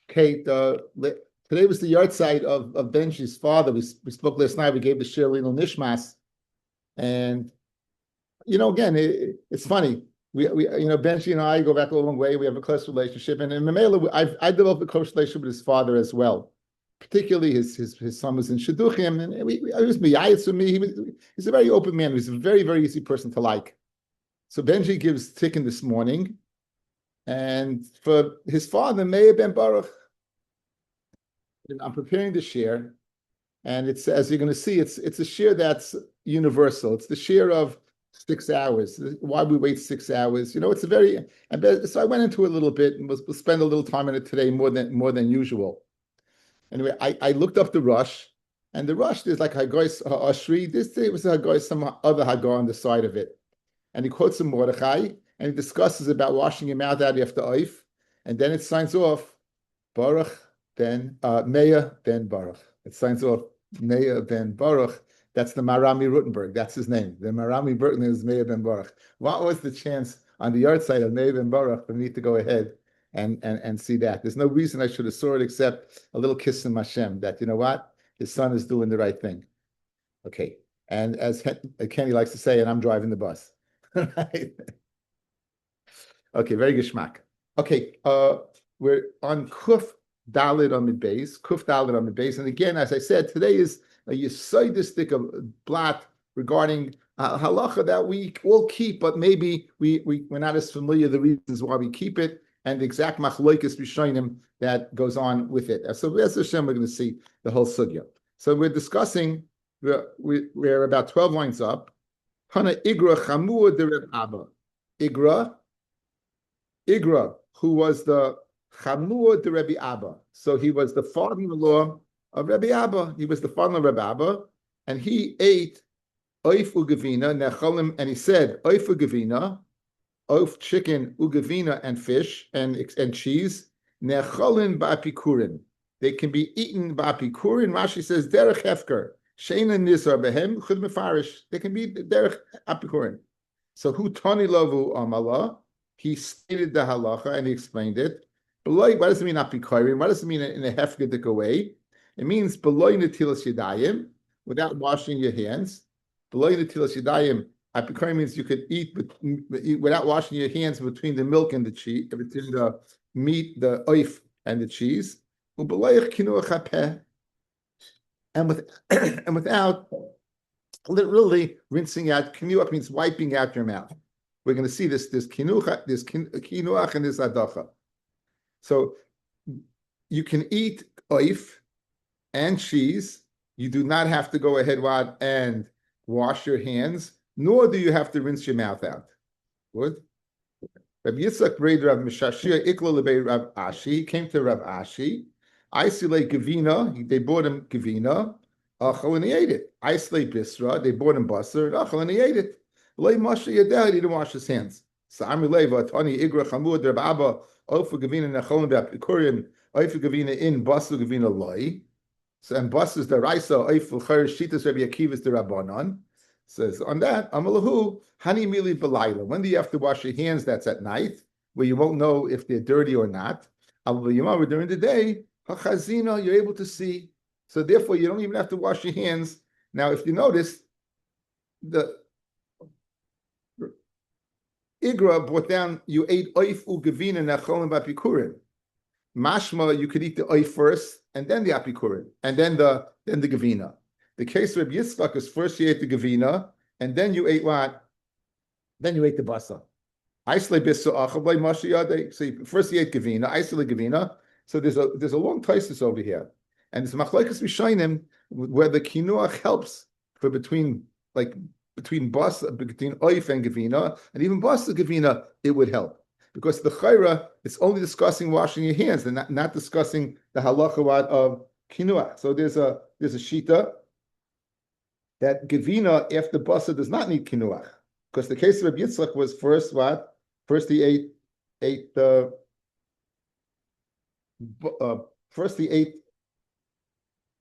Kate, today was the yard site of Benji's father. We spoke last night. We gave the shir Lino Nishmas, and again, it's funny. Benji and I go back a long way. We have a close relationship, and in Mamela, I developed a close relationship with his father as well. Particularly, his son was in Shidduchim, and I was miyayitz with me. He's a very open man. He's a very, very easy person to like. So Benji gives tikkun this morning, and for his father, Meir ben Baruch. I'm preparing the share, and it's, as you're going to see, it's a share that's universal. It's the share of 6 hours. Why we wait 6 hours? It's a very. So I went into it a little bit, and we'll spend a little time on it today, more than usual. Anyway, I looked up the Rush, and the Rush, there's like Hagois Ashri. This day was Hagois, some other Hagoy on the side of it, and he quotes some Mordechai, and he discusses about washing your mouth out after oif, and then it signs off Baruch ben Meir ben Baruch. It signs off Meir ben Baruch. That's the Marami Rutenberg. That's his name. The Marami Burton is Meir ben Baruch. What was the chance on the yard side of Meir ben Baruch for me to go ahead and see that? There's no reason I should have saw it except a little kiss from Hashem that, what? His son is doing the right thing. Okay. And as Kenny likes to say, and I'm driving the bus. Right? Okay, very geschmack. Okay, we're on Kuf Dalit on the base, Kuf Dalit on the base. And again, as I said, today is a yisoidistic of blat regarding halacha that we will keep, but maybe we're not as familiar the reasons why we keep it and the exact machloikis rishonim that goes on with it. So as Hashem, we're going to see the whole sugya. So we're discussing, we're about 12 lines up. Hana Igra Chamur de Reb Abba. Igra, who was the Chamur de Rebbe Abba. So he was the father-in-law of Rebbe Abba. He was the father of Rebbe Abba, and he ate oif ugavina nechalim, and he said oif ugavina, oif chicken ugavina and fish and cheese nechalim ba'apikurin. They can be eaten ba'apikurin. Rashi says derech hefker sheina nizar behem chud mefarish. They can be derech apikurin. So who tani lovu amala? He stated the halacha and he explained it. Beloy, what does it mean apikorin? What does it mean in a hefgedik way? It means beloy netilas yadayim, without washing your hands. Beloy netilas yadayim, apikorin means you could eat without washing your hands between the milk and the cheese, between the meat, the oif and the cheese. And without literally rinsing out. Kinuach means wiping out your mouth. We're going to see this kinuach, this kinuach, and this adacha. So you can eat oif and cheese. You do not have to go ahead and wash your hands, nor do you have to rinse your mouth out. Good. Rabbi Yitzchak Braid Rav Mishashia Ikla Lebei Rav Ashi came to Rav Ashi. Isolate Gavina, they bought him Gavina, Achal, and he ate it. Isolate Bisra, they bought him Basar, Achal, and he ate it. Lei Masha Yadeh, he didn't wash his hands. So Amrileva, Tani Igra Chamud, Rav Abba, Ofu Gavina, Nachal, and Bapikurin, Ofu Gavina in Basar Gavina Loi. So, and Basar is the Raisa, Ofu Chayr, Shitas Rabbi Akiva is the Rabbanon. Says on that, Amalahu, Hani Mili Belayla. When do you have to wash your hands? That's at night, where you won't know if they're dirty or not. During the day, Hachazina, you're able to see. So therefore, you don't even have to wash your hands. Now, if you notice, the Igra brought down, you ate oif ugavina necholim b'apikurin. Mashma, you could eat the oif first, and then the apikurin, and then the gavina. The case of Rabbi Yitzchak is first you ate the gavina, and then you ate what? Then you ate the basa. Isolate bisu achavlei mashiyadei. So first you ate gavina, isolate gavina. So there's a long thesis over here, and it's machlokes rishonim where the kinuach helps for between basa, between oif and gavina, and even basa gavina, it would help because the chayra it's only discussing washing your hands and not discussing the halacha of kinuach. So there's a shita that gavina after basa does not need kinuach because the case of Rabbi Yitzchak was first what? First he ate the. First he ate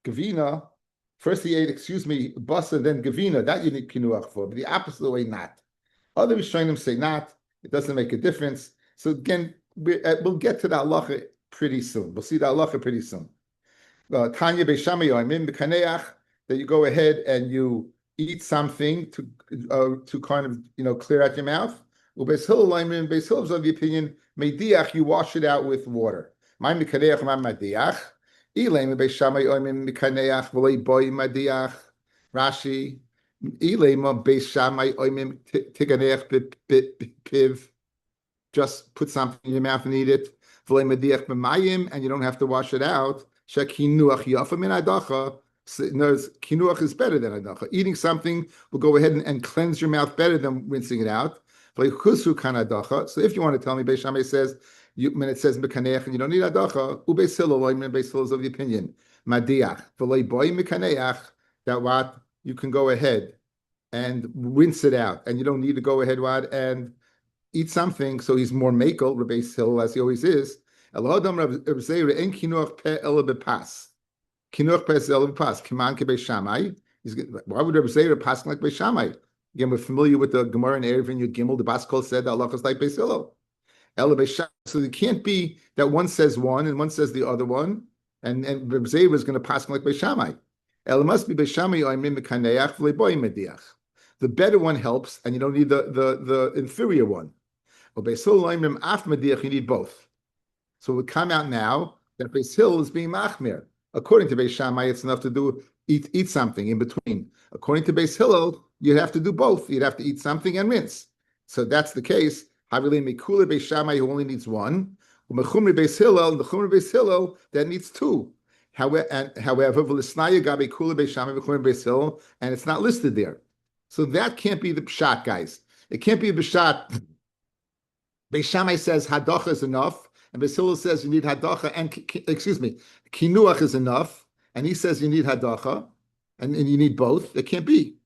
gavina. First he ate, basa, then gavina. That you need kinuach for, but the opposite way not. Other Rishonim say not. It doesn't make a difference. So again, we'll get to that halacha pretty soon. We'll see the halacha pretty soon. Tanya Beishamay Yoimim B'kaneach, that you go ahead and you eat something to kind of clear out your mouth. Beis Hillel is of the opinion Mediach, you wash it out with water. My B'kaneach, my Mediach. Ilaim Beishamay Yoimim B'kaneach v'lei boy Mediach. Rashi. Ilaim Beishamay Yoimim Tiganeach Piv. Just put something in your mouth and eat it. And you don't have to wash it out. Kinuach is better than adacha. Eating something will go ahead and cleanse your mouth better than rinsing it out. So if you want to tell me, Beis Shammai says, when it says mekaneach and you don't need adacha, Beis Hillel is of the opinion madiach that what you can go ahead and rinse it out, and you don't need to go ahead and eat something. So he's more makel, Rabbi Hillel, as he always is. Why would Rabbi Zera pass like Beis Shammai? Again, we're familiar with the Gemara and Erev and Yud Gimel. The Bas Kol said that Allah is like Beis Hillel. So it can't be that one says one and one says the other one, and Rabbi Zera is going to pass like Beis Shammai. It must be Beis Shammai the better one helps, and you don't need the inferior one. You need both. So it would come out now that Beis Hillel is being machmir. According to Beis Shammai, it's enough to eat something in between. According to Beis Hillel, you'd have to do both. You'd have to eat something and rinse. So that's the case. Havili Mikula Beis Shammai, who only needs one. Umechumri Beis Hillel, the Chumri Beis Hillel, that needs two. However, V'lisnaya Gabi Kula Beis Shammai V'chumri Beis Hillel, and it's not listed there. So that can't be the pshat, guys. It can't be the pshat. Beis Shammai says hadacha is enough. And Beis Hillel says you need hadacha and kinuach is enough, and he says you need hadacha, and you need both. It can't be.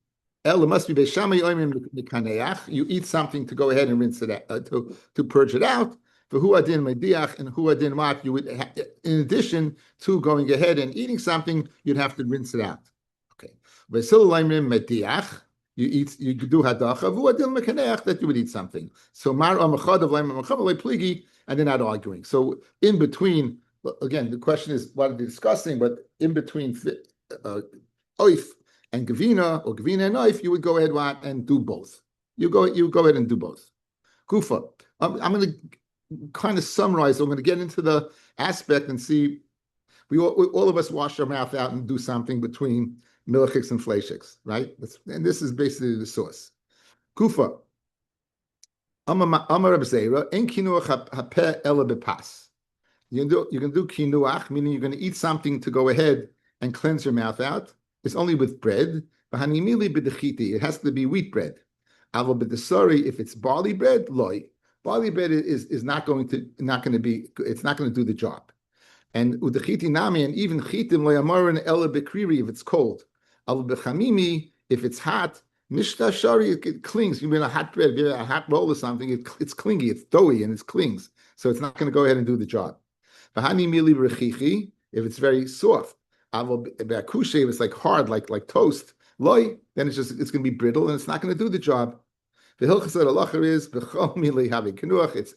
It must be Beis Shammai oimim mikaneach. You eat something to go ahead and rinse it out, to purge it out. For hu adin mediach and hu adin mat. You would, in addition to going ahead and eating something, you'd have to rinse it out. Okay. Beis Hillel oimim mediach. You do hadacha, hu adin mikaneach, that you would eat something. So mar amachad of leim amachad pligi. And they're not arguing. So in between, again, the question is what are they discussing? But in between oif and gavina, or gavina and oif, you would go ahead and do both. You go ahead and do both. Kufa. I'm going to kind of summarize. I'm going to get into the aspect and see. We all of us wash our mouth out and do something between milchiks and fleishiks, right? And this is basically the source. Kufa. Amar Rabbi Zera, en kinuach hapeh ela bepas. You can do kinuach, meaning you're going to eat something to go ahead and cleanse your mouth out. It's only with bread. It has to be wheat bread. Aval b'desari, if it's barley bread, loy. Barley bread is not going to be. It's not going to do the job. And udechiti nami, and even chitim loy amarin ela bekriri if it's cold. Aval b'chamimi, if it's hot. Mishta shari, it clings. You mean a hot bread, a hot roll or something, it's clingy, it's doughy, and it clings. So it's not going to go ahead and do the job. Bahani mili rechichi, if it's very soft. Avo be'akushe, if it's like hard, like toast, loy, then it's going to be brittle, and it's not going to do the job. The hilchas halacha is b'chol mili havi kinuach. It's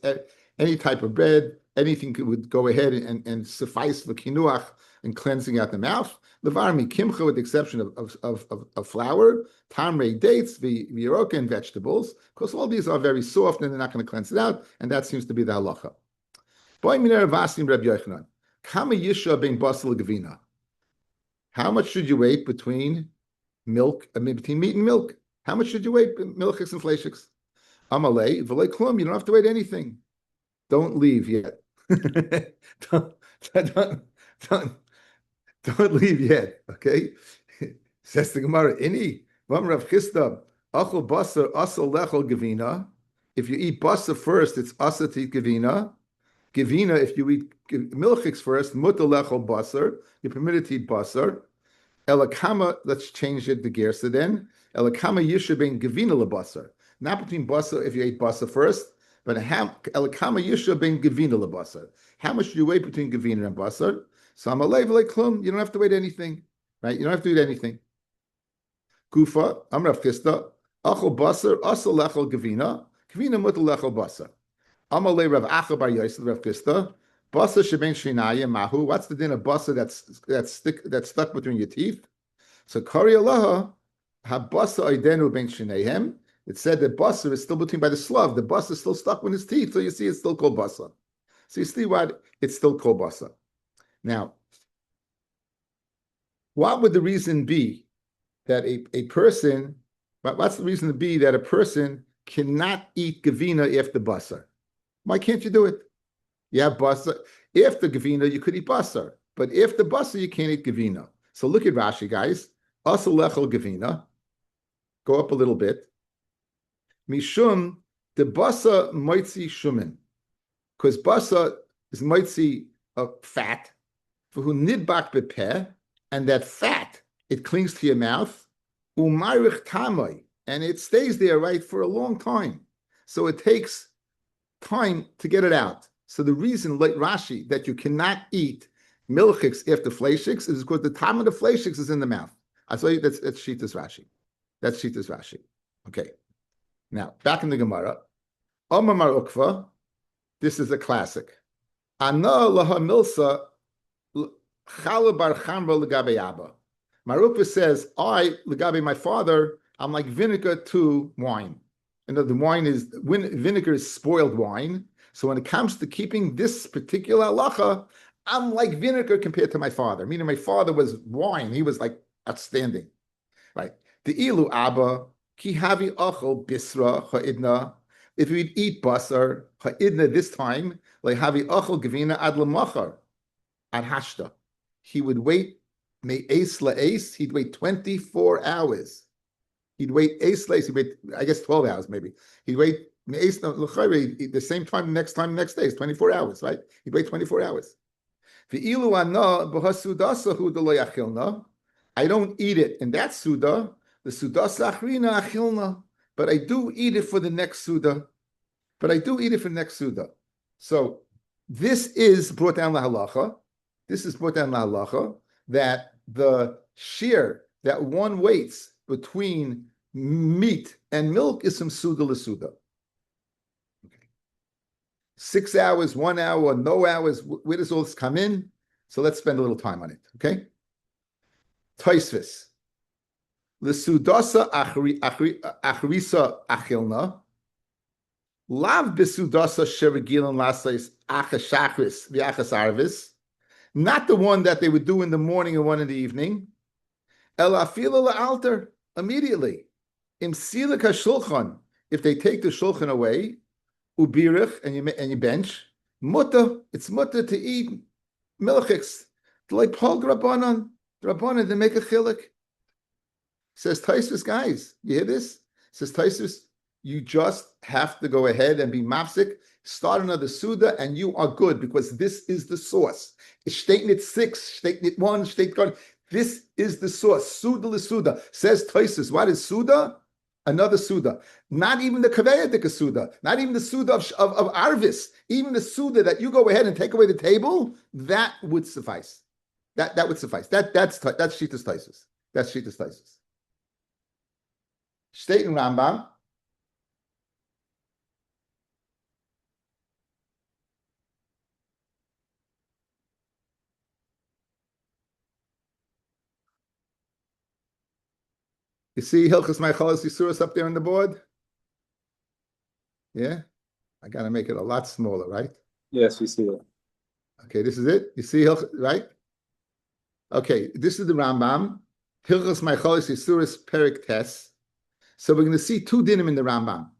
any type of bread, anything would go ahead and suffice for kinuach and cleansing out the mouth. Levarmi kimcha, with the exception of flour, tamrei, dates, v'yeroka, and vegetables. Of course, all these are very soft and they're not going to cleanse it out, and that seems to be the halacha. Boy miner vasim Rabbi Yochanan. Kama yisha ben basal gavina. How much should you wait between meat and milk? How much should you wait? Milchiks and fleishiks. Amalei v'lei klum. You don't have to wait anything. Don't leave yet. Don't leave yet, okay? Says the Gemara, Ini, Vam Rav Chisda, Achol Basar, Asal Lechol Gavina. If you eat basar first, it's Asa to eat Gavina. Gavina, if you eat milchiks first, Muta Lechol Basar, you're permitted to eat basar. Elakama, let's change it to Gersa then. Elakama Yisha ben Gavina lebasar. Not between basar if you ate basar first, but Elakama Yisha ben Gavina lebasar. How much do you wait between Gavina and basar? So I'm a like klum. You don't have to wait anything, right? You don't have to eat anything. Kufa, I'm Rav Chisda. Achol basar, asal lechol gavina, gavina mutal lechol basar. I'm a Rav Acha bar Yosef, Rav Chisda. Basa sheben shinayim mahu. What's the din of basa that's stuck between your teeth? So kari alaha habasa oidenu ben shinayim. It said that basa is still between by the slav. The basa is still stuck with his teeth, so you see it's still called basa. So you see why it's still called basa. Now, what would the reason be that a person? What's the reason to be that a person cannot eat gavina after basar? Why can't you do it? You have basar. After gavina, you could eat basar. But after basar, you can't eat gavina. So look at Rashi, guys. Asa lechel gavina. Go up a little bit. Mishum, the basa moitzi shumin. Because basa is moitzi fat. For who nidbak bepeh. And that fat, it clings to your mouth. Umarich tamai. And it stays there, right, for a long time. So it takes time to get it out. So the reason, like Rashi, that you cannot eat milchiks after fleishiks is because the time of the fleishiks is in the mouth. I tell you, that's Shitas Rashi. That's Shitas Rashi. Okay. Now, back in the Gemara. Omar Mar Ukva, this is a classic. Ana laha milsa chala bar chamra legabe abba. Mar Ukva says, I, legabe my father, I'm like vinegar to wine. And the wine is, vinegar is spoiled wine. So when it comes to keeping this particular halacha, I'm like vinegar compared to my father. Meaning my father was wine. He was like outstanding. Right? The ilu abba, ki havi achol bisra ha'idna. If we'd eat basar ha'idna this time, like havi achol gavina ad lamachar, ad hashta. He would wait, may ace la ace, he'd wait 24 hours. He'd wait ace lace. He'd wait, I guess, 12 hours maybe. He'd wait the same time, next day is 24 hours, right? He'd wait 24 hours. I don't eat it in that suda. The suda sachrina achilna, but I do eat it for the next suda. So this is brought down la halacha. That the shear that one waits between meat and milk is some suda l'suda. Okay. 6 hours, 1 hour, no hours, where does all this come in? So let's spend a little time on it, okay? Toisvis. L'sudasa achrisa achilna, lav besudasa sheregilan lasais achashachris v'achas arvis, not the one that they would do in the morning and one in the evening, elafila la'alter, immediately. Im silika shulchan, if they take the shulchan away, ubirich, and you bench, it's mutter to eat milchiks, like Paul Drabanan, they make a chilik. Says Taisvis, guys, you hear this? Says Taisvis, you just have to go ahead and be mafsik, start another suda, and you are good, because this is the source. Shteitnit 6, Shteitnit 1, Shteitnit. This is the source. Suda l'suda. Says Toisus. What is Suda? Another Suda. Not even the Kaveyadik Suda. Not even the Suda of Arvis. Even the Suda that you go ahead and take away the table, that would suffice. That would suffice. That's Shitas Toisus. That's Shitas Toisus. State in Rambam. You see Hilchas Meichalas Yisuras up there on the board? Yeah? I got to make it a lot smaller, right? Yes, we see it. Okay, this is it. You see Hilchas, right? Okay, this is the Rambam. Hilchas Meichalas Yisuras Perik Tes. So we're going to see two dinim in the Rambam.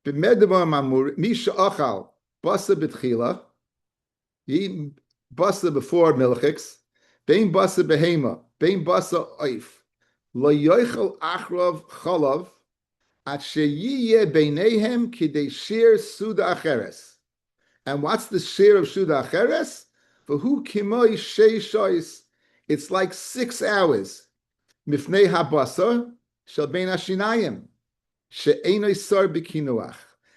B'medavar mamur, misha achal, basa b'tchila, you eat basa before milchiks, bein basa behema, bein basa oif, lo yoichel achrav chalav, at sheyiyeh beinehem kidei shir suda acheres. And what's the share of suda acheres? For who kimoi sheishois, it's like 6 hours. Mifnei habasa, shel bein ashinayim.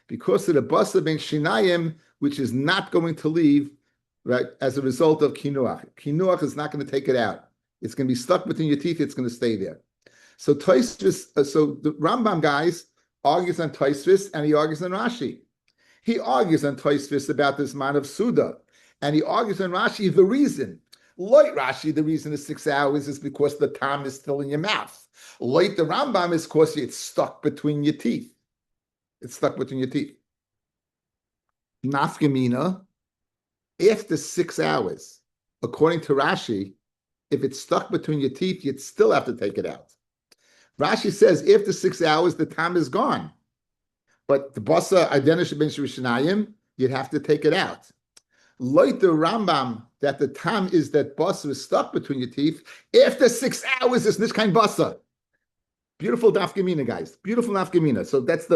Because of the basa ben shinayim, which is not going to leave, right, as a result of kinuach. Kinuach is not going to take it out. It's going to be stuck between your teeth. It's going to stay there. So so the Rambam guys argues on Tosfos and he argues on Rashi. He argues on Tosfos about this man of Suda, and he argues on Rashi the reason. Light Rashi, the reason is 6 hours is because the time is still in your mouth. Light the Rambam is because it's stuck between your teeth. It's stuck between your teeth. Nafkamina, after 6 hours, according to Rashi, if it's stuck between your teeth, you'd still have to take it out. Rashi says after 6 hours, the time is gone. But the basa identish ben shishanayim, you'd have to take it out. Loit the Rambam that the tam is that basa is stuck between your teeth. After 6 hours, it's nishkain basa. Beautiful nafkamina, guys. Beautiful nafkamina. So that's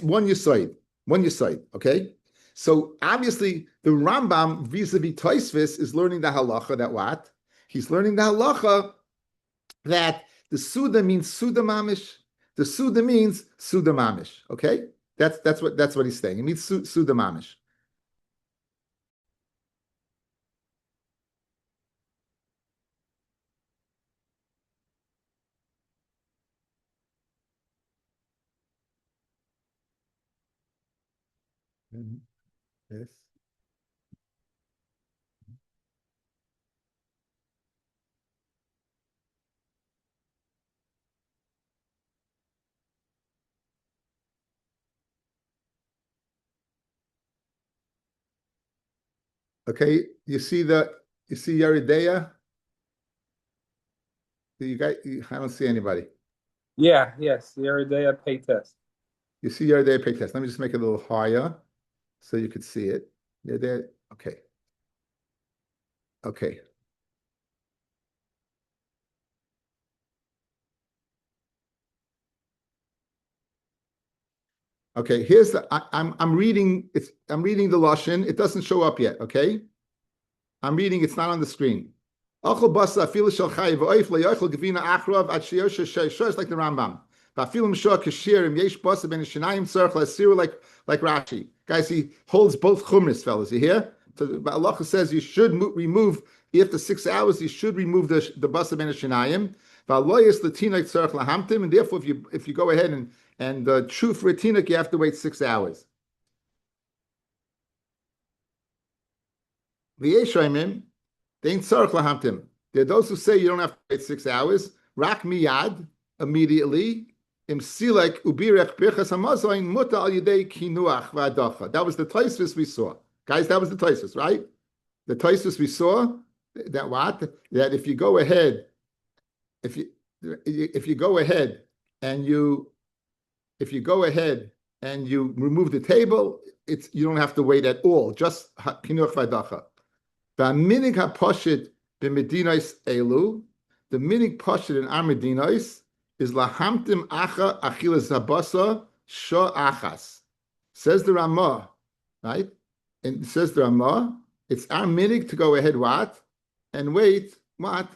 one yisoid. One yisoid. Okay. So obviously the Rambam vis-a-vis Tosfos is learning the halacha that what? He's learning the halacha that the Suda means Suda mamish. The Suda means Suda mamish. Okay. That's what he's saying. It means Suda mamish. Yes. Okay. You see Yeridea? I don't see anybody. Yeah, yes, the Area pay test. You see Yeridea pay test. Let me just make it a little higher so you could see it. You're there. Okay. Okay. Okay, here's I'm reading I'm reading the Lashon. It doesn't show up yet, okay? I'm reading, it's not on the screen. It's like the Rambam. Like Rashi. Guys, he holds both chumras, fellas. You hear? So Allah says you should remove, after 6 hours, you should remove the basa ben shenayim. And therefore, if you go ahead and chew for a tinuk, you have to wait 6 hours. There are those who say you don't have to wait 6 hours. Rak miyad, immediately. That was the Tosfos we saw. Guys, that was the Tosfos, right? The Tosfos we saw, that what? That if you go ahead, if you go ahead and you remove the table, you don't have to wait at all. Just kinuach v'adacha. V'aminig haposhit b'medinos elu. The minig poshit in our medinos is lahamtim acha achilas habasa sho achas. Says the Ramah, right? And it says the Ramah, it's our minig to go ahead what? And wait, what?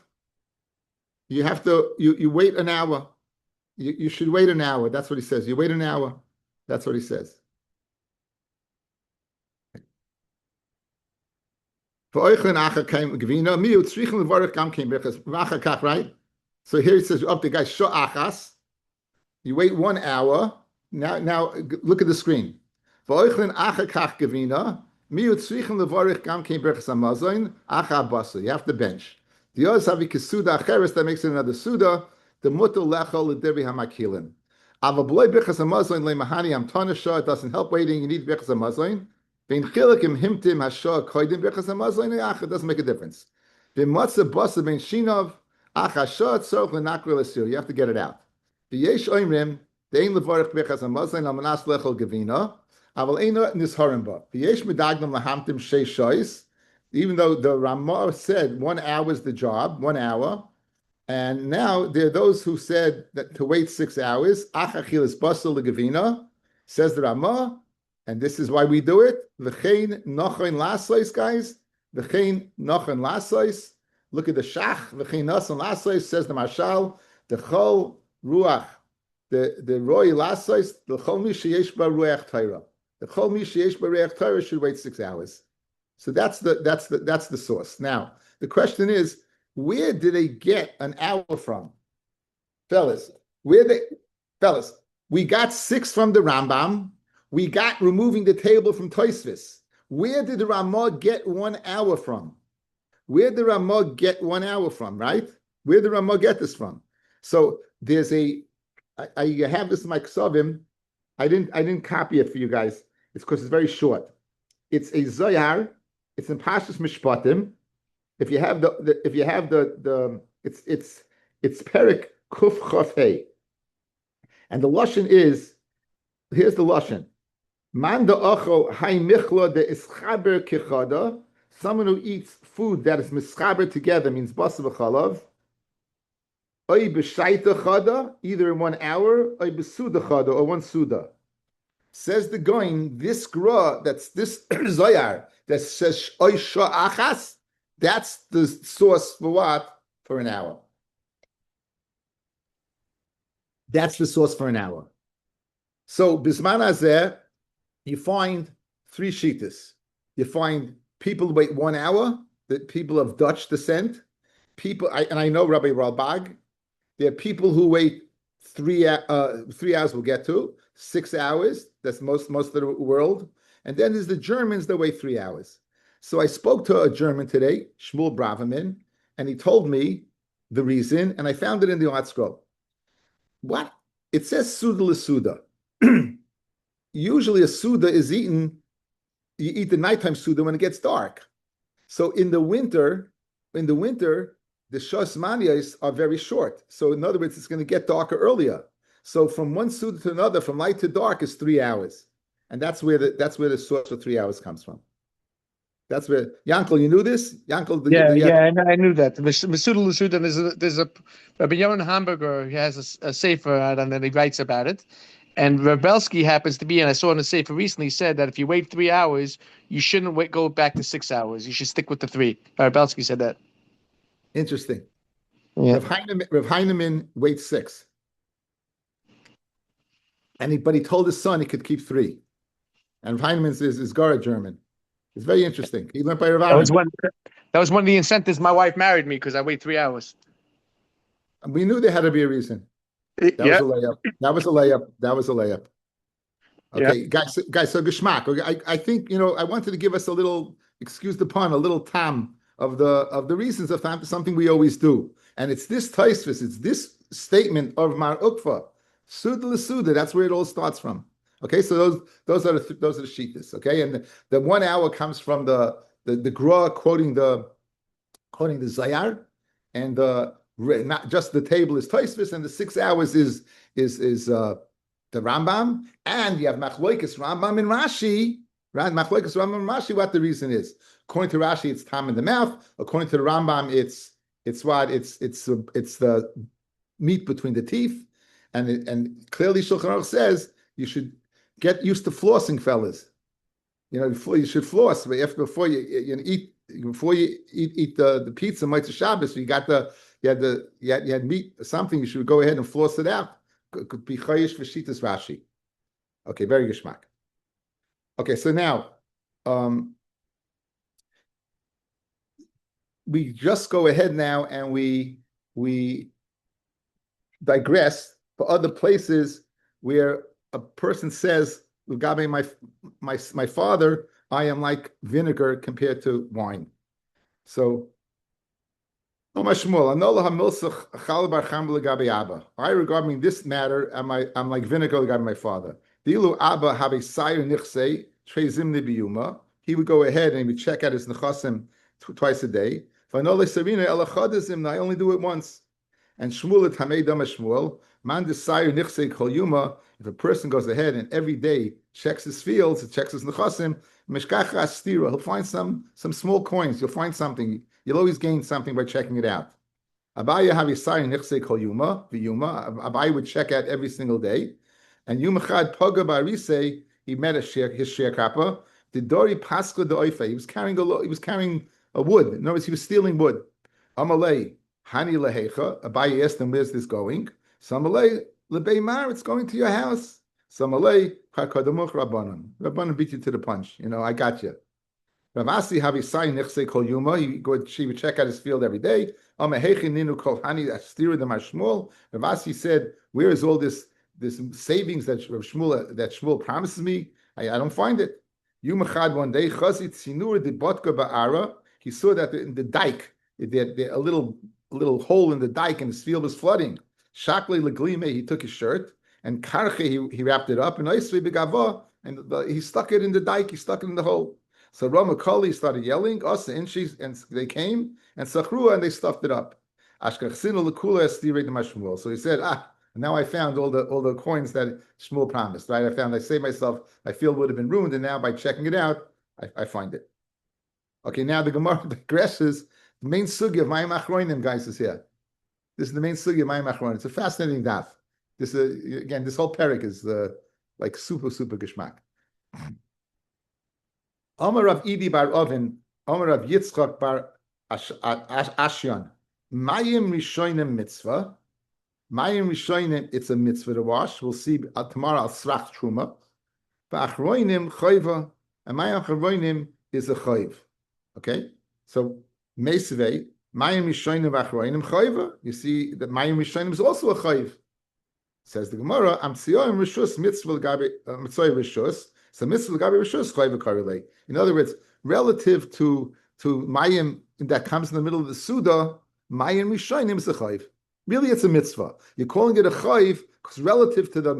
You have to, you wait an hour. You should wait an hour. That's what he says. You wait an hour. That's what he says. Right? So here he says, up the guy, achas. You wait 1 hour. Now look at the screen. You have to bench. The other have kisuda acheres that makes it another suda. The mutal lechol l'devi hamakilin. Avabloi birchas hamazon leimahani amtanasha. It doesn't help waiting. You need birchas hamazon. Bein chilikim himtim hasha koidim birchas hamazon leach. It doesn't make a difference. Bein matzah basa bein shinov achasha tzorch lenakri l'sir. You have to get it out. V'yesh oimrim dein levarich birchas hamazon lamanas lechol gevina. Aval eina nisharim ba. V'yesh medagnim lahamtim sheish shois. Even though the Ramah said 1 hour is the job, 1 hour, and now there are those who said that to wait 6 hours, achachilas basal legavina, says the Ramah, and this is why we do it. V'chein nochain lasois, guys. V'chein nochain lasois. Look at the shach. V'chein nochain lasois, says the Marshal. The chol ruach, the roy lasois, the chol mi sheyesh ba ruach Torah. The chol mi sheyesh ba ruach Torah should wait 6 hours. So that's the source. Now the question is, where did they get an hour from, fellas? We got 6 from the Rambam. we got removing the table from Tosfos. Where did the Ramah get 1 hour from? Where did the Ramah get 1 hour from, right? Where did the Ramah get this from? So there's I have this in my ksavim. I didn't copy it for you guys. It's because it's very short. It's a Zohar. It's in Pashas Mishpatim. If you have it's Perik Kuf Chof Hey. And the lashon is, here's the lashon. Man da'achol hay michla de ischaber kichada. Someone who eats food that is mischaber together means basa v'chalav. Oy b'shaita chada, either in 1 hour, oy b'suda chada, or 1 suda. Says the Goin, this gra, that's this Zoyar, that says oy sha'achas, that's the source for what? For an hour. That's the source for an hour. So, Bisman Hazeh, you find 3 shitas. You find people wait 1 hour, the people of Dutch descent. And I know Rabbi Rabbi, there are people who wait 3 hours, we'll get to, 6 hours, that's most of the world. And then there's the Germans that wait 3 hours. So I spoke to a German today, Shmuel Braverman, and he told me the reason, and I found it in the Art Scroll. What? It says Suda l'Suda. Usually a Suda is eaten, you eat the nighttime Suda when it gets dark. So in the winter, the Shas Manias are very short. So in other words, it's going to get darker earlier. So from one Suda to another, from light to dark is 3 hours. And that's where the source for 3 hours comes from. That's where Yankel, you knew this? Yankel, I knew that. Masuda Lusuda, there's a Rabbi Yomi Hamburger. He has a sefer out, and then he writes about it. And Rebelsky happens to be, and I saw in a sefer recently, said that if you wait 3 hours, you shouldn't go back to 6 hours. You should stick with the 3. Rebelsky said that. Interesting. Yeah. Rav Heinemann waits 6. But he told his son he could keep 3. And Rav Heinemann is Gara German. It's very interesting. He learned by Rav Heinemann. That was one of the incentives my wife married me, because I wait 3 hours. We knew there had to be a reason. That was a layup. Okay, yeah. guys. So Geschmack. I think I wanted to give us a little, excuse the pun, a little tam of the reasons of something we always do, and it's this Tosfos, it's this statement of Mar Ukva, Suda l'Suda. That's where it all starts from. Okay, so those are the shittas. Okay, and the 1 hour comes from the Gra quoting the Zayar, and not just the table is Tosfos, and the 6 hours is the Rambam, and you have Machlokes Rambam and Rashi. Right, Machlokes Rambam and Rashi. What the reason is? According to Rashi, it's tam in the mouth. According to the Rambam, it's the meat between the teeth, and clearly Shulchan Aruch says you should get used to flossing, fellas. You should floss before you eat the pizza Motzei Shabbos. You had meat or something. You should go ahead and floss it out. Could be chayish v'shitas Rashi. Okay, very geschmack. Okay, so now we just go ahead now and we digress for other places where a person says, "Ugabe my father, I am like vinegar compared to wine." So, I regarding this matter, I'm like vinegar regarding my father. He would go ahead and he would check out his nechasim twice a day. I only do it once. And Shmuel Tamei Dama Shmuel, man desire nichsei kol yuma. If a person goes ahead and every day checks his fields, checks his nechasim, mishkach astira, he'll find some small coins. You'll find something. You'll always gain something by checking it out. Abaya havisai nichsei kol yuma v'yuma. Abaya would check out every single day. And yumachad poga barisei, he met his sharecropper. The dori paska de oife. He was carrying a wood. In other words, he was stealing wood. Amalei. Hani lehecha. Abaye asked him, "Where's this going?" Samalei lebeimar. It's going to your house. Samalei hakadamuch rabbanon. Rabbanon beat you to the punch. I got you. Ravasi havisai nechse kol yuma. She would check out his field every day. Amahechi ninu kol hani astira de Shmuel. Ravasi said, "Where is all this savings that Shmuel promises me?" I don't find it. Yumachad one day, Chazit Sinur the Botka Ba'ara, he saw that in the dike, there a little hole in the dike and his field was flooding. Shakli Leglime, he took his shirt, and Karche, he wrapped it up, and Oisvi Begava, and he stuck it in the dike, he stuck it in the hole. So Ramakali started yelling, Asa Inshis, and they came, and Sachrua, and they stuffed it up. Ashkachsinu Lekula Estirei the Mashmuel. So he said, now I found all the coins that Shmuel promised, right? I saved myself, my field would have been ruined, and now by checking it out, I find it. Okay, now the Gemara digresses. The main sugi of Mayim Achronim, guys, is here. This is the main sugi of Mayim Achronim. It's a fascinating daf. This again, this whole parak is like super geschmack. Amar Rav Idi bar Ovin, Amar Rav Yitzchak bar Ashyan, Mayim Rishonim mitzvah. Mayim Rishonim, it's a mitzvah to wash. We'll see tomorrow. I'll srach truma. But Achronim chayva, and Mayim Achronim is a chayv. Okay, so Meisvei Mayim Rishonim Achronim chayva. You see that Mayim Rishonim is also a chayv. Says the Gemara, Am Tziyoim Rishus mitzvah gabi mitzvah Rishus. So mitzvah gabi Rishus chayva karelei. In other words, relative to Mayim that comes in the middle of the Suda, Mayim Rishonim is a chayv. Really, it's a mitzvah. You're calling it a chayiv because relative to the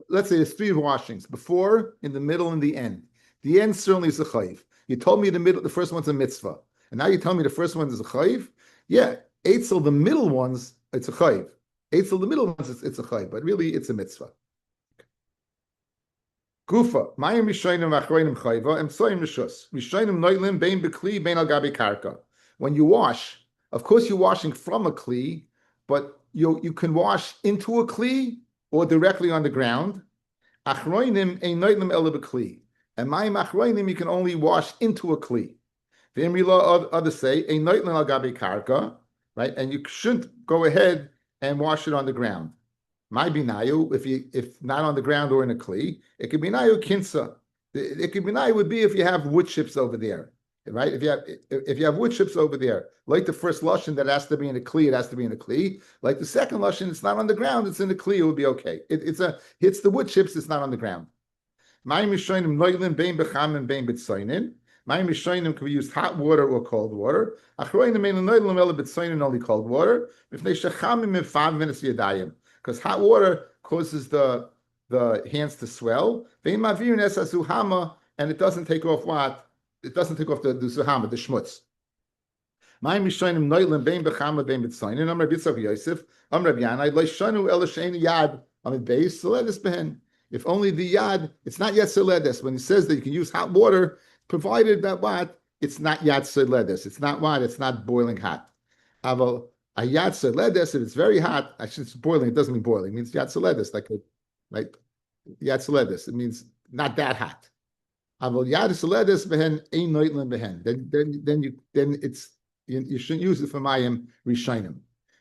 let's say there's 3 washings, before, in the middle, and the end. The end certainly is a chayiv. You told me the first one's a mitzvah, and now you tell me the first one is a chayiv. Yeah, eitzel the middle ones, it's a chayiv. Eitzel the middle ones, it's a chayiv, but really it's a mitzvah. Gufa, mayim rishonim achronim chayiva, and soim rishus. Rishonim noitlim bein bekli bein al gabi karka. When you wash, of course, you're washing from a kli, but you can wash into a kli or directly on the ground. Achroinim ein noitlim ele bekli, and mayim achroinim you can only wash into a kli. V'imrila others say ein noitlim al gabi karka, right? And you shouldn't go ahead and wash it on the ground. My binayu, if not on the ground or in a kli, it could be nayu kinsa. It could be nayu would be if you have wood chips over there. Right? If you have wood chips over there, like the first lashon that has to be in a kli, it has to be in a kli. Like the second lashon, it's not on the ground, it's in the kli, it would be okay. It's the wood chips, it's not on the ground. Mayim rishonim noilin bein b'cham bein b'tzoinin. Mayim rishonim can be used hot water or cold water. Achroinim ein noilin ele b'tzoinin only cold water. Ifnei shechamim in 5 minutes yadayim, because hot water causes the hands to swell. Vein mavir nesasu hama, and it doesn't take off what. It doesn't take off the zuhama, the schmutz. Mayim rishonim noilin bein b'chama bein b'tzoinin. Am Rabbi Yitzchak Yosef. Am Rabbi Yanai leishanu el shein yad on the base seledes behen. If only the yad, it's not yet seledes. When he says that you can use hot water, provided that what it's not yad seledes. It's not what it's not boiling hot. Aval a yad seledes, if it's very hot, actually it's boiling. It doesn't mean boiling. It means yad seledes, like yad seledes. It means not that hot. Then it's you shouldn't use it for mayim rishonim.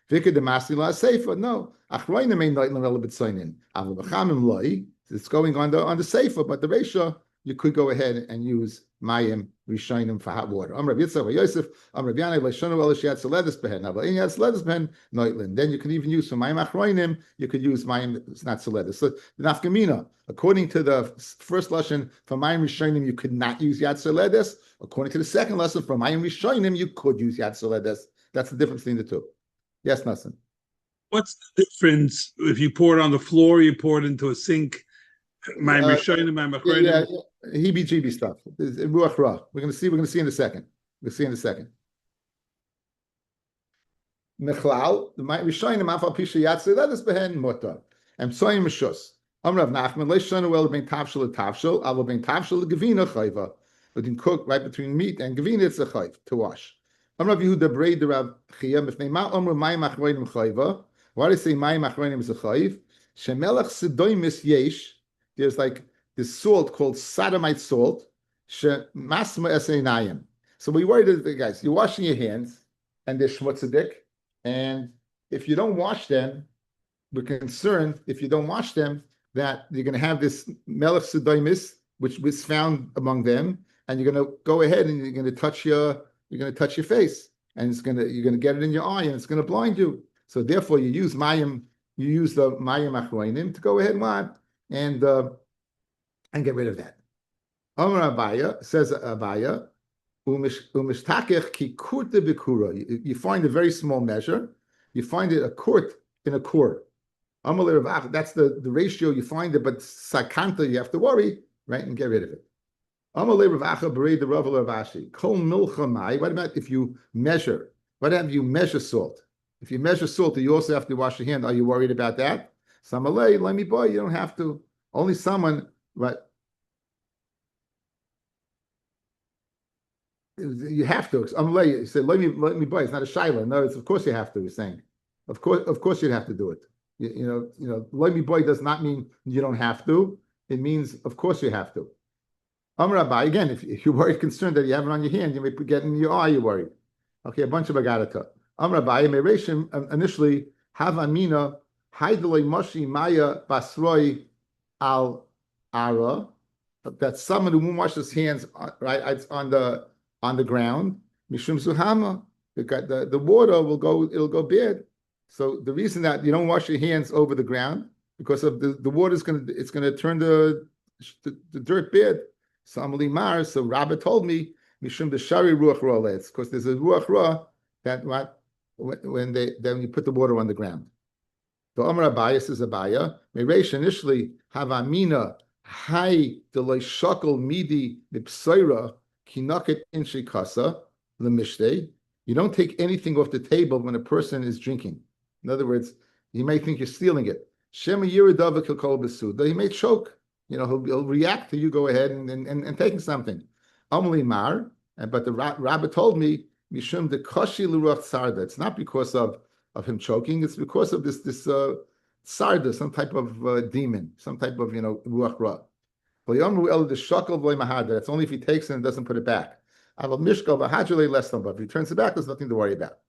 Vika de masi la seifa. No, achroinim ein noitlim ele b'tzoinin. Aval b'chamim loi. It's going on the seifa, but the reisha you could go ahead and use mayim rishonim for hot water. Am Rabbi Yitzchak Yosef. Am Rabbi Yanai leishanu el sheyat seledes behen. Aval ein yat seledes behen noitlim. Then you can even use for mayim achroinim. You could use mayim. It's not seledes. So the nafkamina. According to the first lesson, for Mayim Rishonim, you could not use Yad Seledes. According to the second lesson, for Mayim Rishonim, you could use Yad Seledes. That's the difference between the two. Yes, Nassim. What's the difference if you pour it on the floor, you pour it into a sink? Mayim Rishonim, Mayim Achronim. Yeah, heebie-jeebie stuff. Ruach ra. We're going to see in a second. We'll see in a second. Mechlal, the Mayim Rishonim, afal pisha Yad Seledes behen mutar. And Soyim Mishus. Amrav Nachman leishanu el bein tavshel and tavshel, avo bein tavshel gevina chayva. But in cook right between meat and gevina, it's a chayv to wash. Amrav Yehuda brei the Rav Chia b'fnei ma amru mayim achronim chayva. Why do they say mayim achronim is a chayv? Shemelach sedoimis yesh. There's like this salt called sodomite salt. Shemasma eseinayim. So we worried, guys. You're washing your hands, and they're shmutzadik, and if you don't wash them, we're concerned if you don't wash them that you're going to have this melech sedoimis, which was found among them, and you're going to go ahead and you're going to touch your face, and you're going to get it in your eye, and it's going to blind you. So therefore, you use the mayim achroinim to go ahead and and get rid of that. Amar Abaya, says Abaya, umistakech ki kurta bikura. You find a very small measure. You find it a kurt in a kur. That's the ratio you find it, but sakanta you have to worry, right, and get rid of it. What about if you measure? What if you measure salt? If you measure salt, you also have to wash your hand. Are you worried about that? Samalei, let me buy. You don't have to. Only someone, right? You have to. Amalei, you say, let me buy. It's not a shaila. No, it's of course you have to. You're saying, of course you'd have to do it. Let me buy does not mean you don't have to. It means of course you have to. Rabbi, again, if you're worried, concerned that you have it on your hand, you may get in your eye, you're worried. Okay, a bunch of agarata. Rabbi, Mereshim, initially, have amina, haidaloi moshi maya basroi al ara, that someone who won't wash his hands, right, it's on the ground, mishum suhama, the water it'll go bad. So the reason that you don't wash your hands over the ground, because of the water is it's gonna turn the dirt bad. So Rabbi told me, Mishum the Shari Ruach Ra, because there's a Ruach Ra that when you put the water on the ground. The Amar Abaya says Abaya, Meresh initially have Amina, Hai Delay Shakal Midi Nipsaira, Kinaket Inshi Kasa, Lemishte. You don't take anything off the table when a person is drinking. In other words, you may think you're stealing it. Shema Yiridava Kilkol Besuda, he may choke. He'll react to you go ahead and taking something. Amli Mar, but the Rabbi told me, Mishum de Koshi Luruach Sarda. It's not because of him choking, it's because of this Sarda, some type of demon, some type of Ruach Ra. That's only if he takes it and doesn't put it back. But if he turns it back, there's nothing to worry about.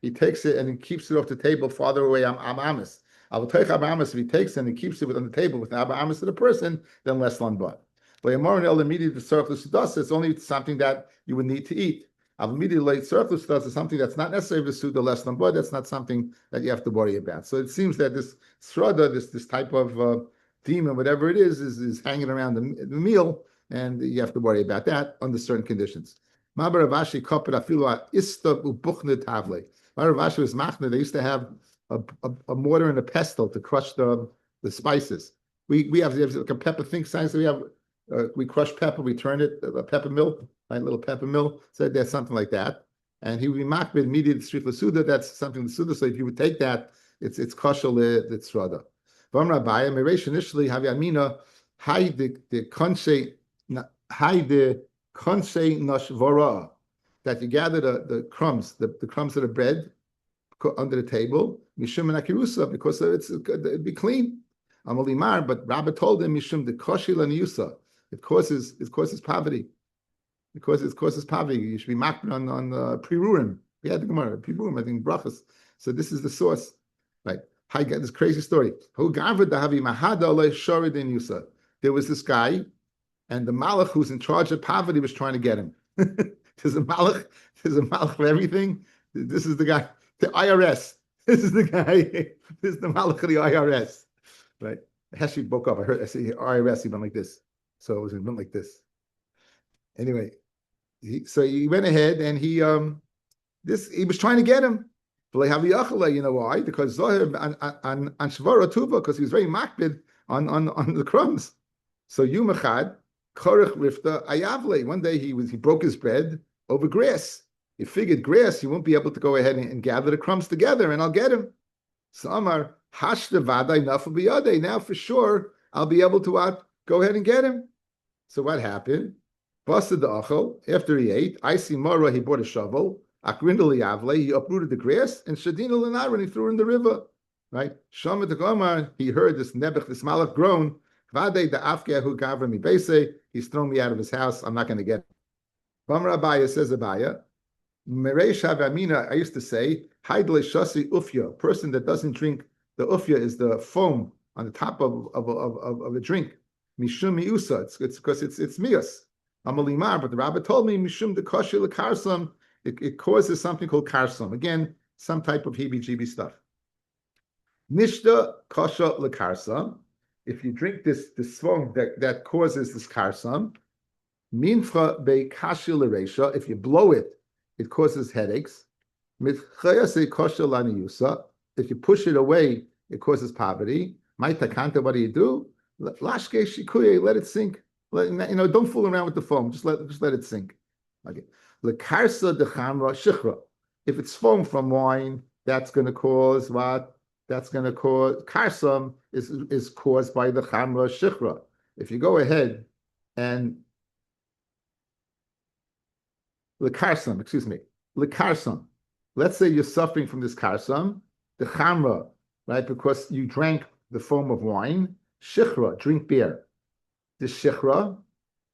He takes it and he keeps it off the table farther away. Amis. If he takes it and he keeps it on the table with Abba Amis to the person, then less lanba. It's only something that you would need to eat. Immediately surplus does is something that's not necessary to suit the less lanba. That's not something that you have to worry about. So it seems that this srada, this type of demon, whatever it is hanging around the meal, and you have to worry about that under certain conditions. Maravashi was machne. They used to have a mortar and a pestle to crush the spices. We have like a pepper think science. So we crush pepper, we turn it a pepper mill, right, little pepper mill. So there's something like that. And he would be makbid immediate street suda. That's something suda. So if you would take that, it's kosher it's rada. Vam Rabbi Meresh initially have yamina hay the konse nashvara, that you gather the crumbs, the crumbs of the bread under the table, mishum and akirusa, because it'd be clean. Amalimar, but Rabbi told him mishum the koshil and yusa. It causes poverty. It causes poverty. You should be makbid on Pirurim. We had the Gemara Pirurim, I think brachas. So this is the source, right? I got this crazy story. There was this guy, and the malach who's in charge of poverty was trying to get him. There's a malach for everything. This is the guy, the IRS. This is the guy. This is the malach of the IRS, right? Heshi woke up. I see IRS. He went like this, so it was went like this. Anyway, so he went ahead and he was trying to get him. You know why? Because Zohar on Shvara Tuva, because he was very makbid on the crumbs. So Yumachad, Korach Rifta Ayavle. One day he broke his bread over grass. He figured grass, he won't be able to go ahead and gather the crumbs together, and I'll get him. So Amar Hashta Vadai Nafal Biyadei. Now for sure I'll be able to go ahead and get him. So what happened? Busted the achel. After he ate, I see Mara, he bought a shovel. Akrindali Avle, he uprooted the grass, and Shadina Lenar, he threw in the river. Right? Shamat the Gomar, he heard this Nebuch, this Malach groan. Vade the Afgah who gavra mi base, he's thrown me out of his house. I'm not going to get him. Bamra Abaya says Abaya, Mereish Havamina, I used to say, Haidle Shasi Ufya, person that doesn't drink, the Ufya is the foam on the top of a drink. Mishum Miusa, it's because it's Mias. Amalimar, but the Rabbi told me, Mishum the Koshil Karsam, it causes something called karsam. Again, some type of heebie-jeebie stuff. Nishta kosha lekarsam. if you drink this song that causes this karsam, mincha beikashil l'reisha, if you blow it, it causes headaches. Mitchayase kosher laniyusa, if you push it away, it causes poverty. Maitakanta, what do? Lashke shikuye, let it sink. Don't fool around with the foam. Just let it sink. Okay. Lekarsa dechamra shichra. If it's foam from wine, that's going to cause what? That's going to cause karsam is caused by the chamra shichra. If you go ahead and lekarsam, excuse me, lekarsam. Let's say you're suffering from this karsam, the chamra, right? Because you drank the foam of wine. Shichra, drink beer. The shichra,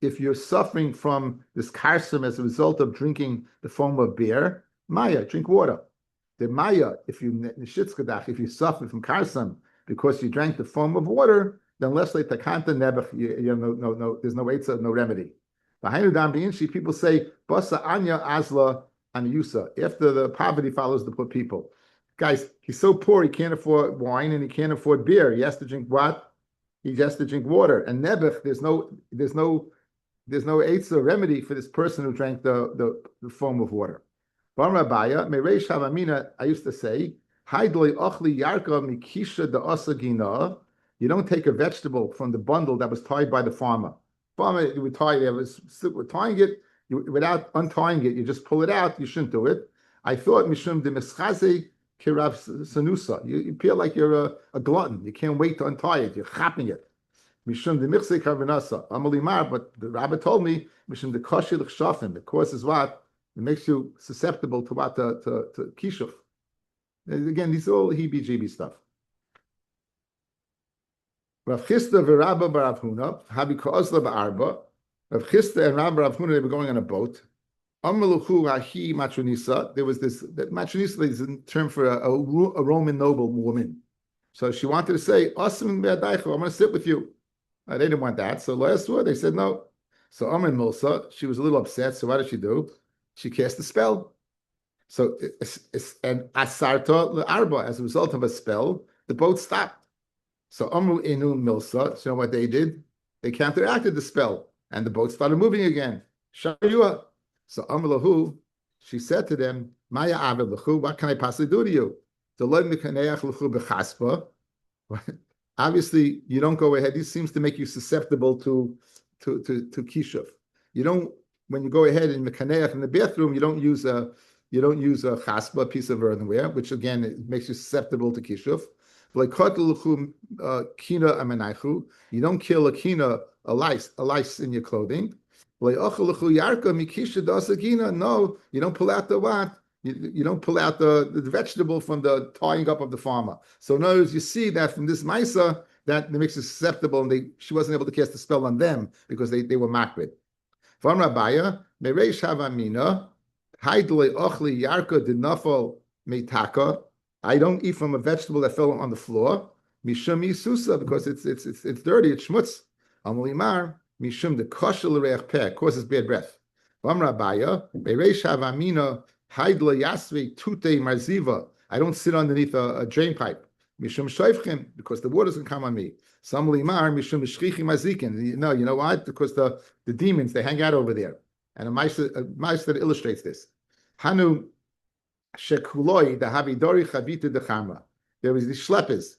if you're suffering from this karsam as a result of drinking the foam of beer, maya, drink water. The maya, if you suffer from karsam because you drank the foam of water, then less like takanta nebach, no, there's no eitzah, no remedy. Behind the dam people say basa anya azla aniyusa. After the poverty follows the poor people. Guys, he's so poor he can't afford wine and he can't afford beer. He has to drink what? He has to drink water. And nebach, there's no eitzah remedy for this person who drank the foam of water. Rabbi, Mereish Havamina, I used to say, you don't take a vegetable from the bundle that was tied by the farmer. Farmer, you would tie it, tying it, without untying it, you just pull it out, you shouldn't do it. I thought, Mishum de Mischaze Kirav Sanusa. You feel like you're a glutton. You can't wait to untie it, you're chapping it. Mishum de Michse Karvanasa. Amalimar, but the rabbi told me, Mishum de Koshil Shafim. It causes what? It makes you susceptible to what to kishuf. Again, these are all heebie-jeebie stuff. Rav Chisda v'Rabba b'Rav Huna, Habi Ka'ozla b'Arba. Rav Chisda and Rabbi Rav Huna, they were going on a boat. Amaluchu Rahi Matronisa. There was this, Matronisa is a term for a Roman noble woman. So she wanted to say, Asim be'adaichu, I'm going to sit with you. They didn't want that. So last word, they said no. So Amrin Milsa, she was a little upset. So what did she do? She cast a spell. So, and asarta le'arba, as a result of a spell, the boat stopped. So Amru Inu Milsa, you know what they did? They counteracted the spell, and the boat started moving again. Shayua. So Amru, she said to them, Maya Aved L'chu, what can I possibly do to you? Obviously, you don't go ahead. This seems to make you susceptible to kishuf. You don't. When you go ahead and mekaneach in the bathroom, you don't use a chaspa, a piece of earthenware, which again it makes you susceptible to kishuf. You don't kill a kina, a lice in your clothing. No, you don't pull out the what? You don't pull out the vegetable from the tying up of the farmer. So in other words, you see that from this maisa that makes you susceptible, and she wasn't able to cast a spell on them because they were makrid. From Rabbiya, Mereish Havamina, Haidle Ochli Yarka Dinafal Meitaka. I don't eat from a vegetable that fell on the floor. Mishum Yisusa, because it's dirty, it's schmutz. Amulimar, Mishum the Koshel Reach Peh, causes bad breath. From Rabbiya, Mereish Havamina, Haidle Yasvi Tute Marziva. I don't sit underneath a drain pipe. Mishum Shoifchim, because the water's gonna come on me. Samlimar Mishum Shchichim Mazikin. You know what? Because the demons, they hang out over there. And a mice that illustrates this. Hanu Shekuloi, the Havidori Chavita de Chama. There was these schleppers.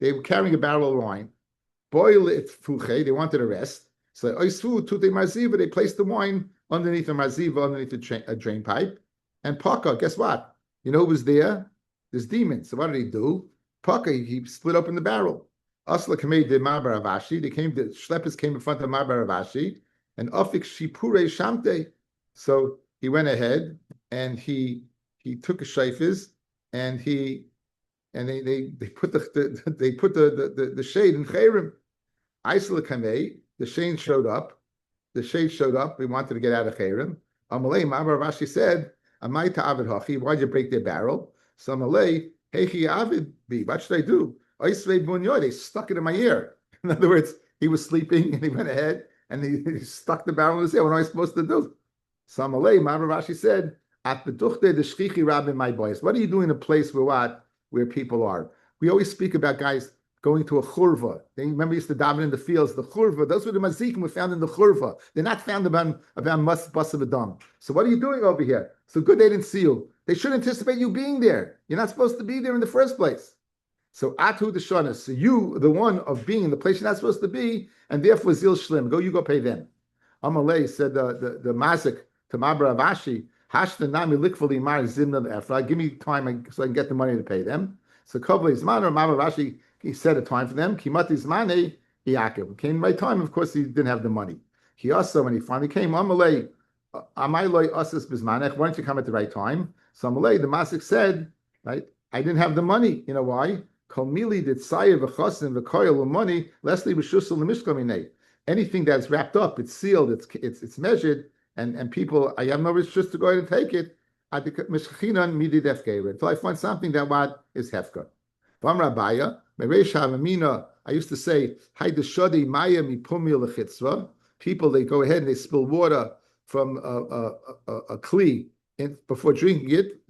They were carrying a barrel of wine. Boil it fuche, they wanted a rest. So Oisfu Tute Marziva, they placed the wine underneath the Marziva, underneath a drain pipe. And Paka, guess what? You know who was there? There's demons. So what did he do? Paka, he split open the barrel. Asla Kamei de Marbar Avashi. The schleppers came in front of Marbar Avashi, and Afik Shipure Shamte. So he went ahead and he took a shayfiz and they put the shade in Chayrim. Isla Kamei, the shade showed up. We wanted to get out of Chayrim. Amalei Marbar Avashi said, Amai ta'avid hachi. Why'd you break their barrel? So Amalei, Heichi avid bi. What should I do? They stuck it in my ear. In other words, he was sleeping and he went ahead and he stuck the barrel in his ear. What am I supposed to do? Samalei, Rashi said, what are you doing in a place where people are? We always speak about guys, going to a churva. They remember used to daven in the fields. The churva, those were the mazikim were found in the churva. They're not found about bus of Adam. So what are you doing over here? So good they didn't see you. They should anticipate you being there. You're not supposed to be there in the first place. So atu deshonas. So you, the one of being in the place you're not supposed to be, and therefore zil shlim. Go, you go pay them. Amalei said the mazik to Mabra Avashi. Hashta nami likvali mar zimna efra. Give me time so I can get the money to pay them. So Kovli Zman or Mabra Avashi, he set a time for them. Kimati Zmane Yaakov. Came by time, of course, he didn't have the money. He also, when he finally came, Amalei, Amailoi Asas Bismanech, why don't you come at the right time? So Amalei, the mazik said, right, I didn't have the money. You know why? Kalmili did sayer v'chosin v'koyel money. Leslie b'shusel l'mishkaminei. Anything that's wrapped up, it's sealed, it's measured, and people, I have no risk just to go ahead and take it. Until I find something that what is hefka. I used to say, people, they go ahead and they spill water from a kli before drinking it,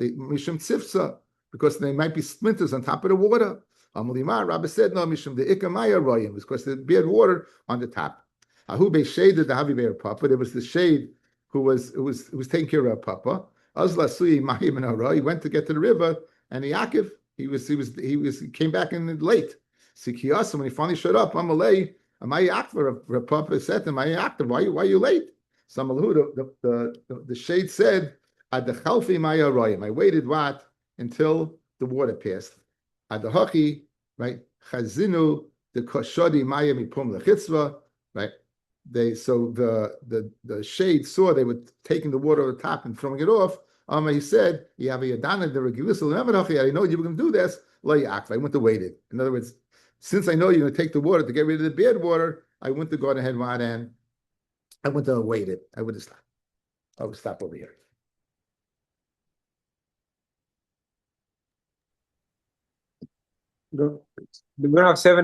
because there might be splinters on top of the water. Rabbi said, no, mishum the ikamaya royim, because there's bad water on the top. Ahube shaded the Havi Papa. There was the shade who was taking care of Papa. Azla Suyi Mahim and Hara. He went to get to the river, and Yaakov, he came back in late. Sikiyasa, when he finally showed up, Amalei, Amay Akva, Papa said to him, Amay Akva, why are you late? Samalahu, the shade said, Ad the Chalfi Maya Royim. I waited what? Until the water passed. Ad the Haki, right? Chazinu, the Koshodi Maya Mipum Lechitzva, right? The shade saw they were taking the water over the top and throwing it off. He said, I know you were going to do this. I went to wait it. In other words, since I know you're going to take the water to get rid of the bad water, I went to go ahead and I went to wait it. I would stop over here. We're going to have 7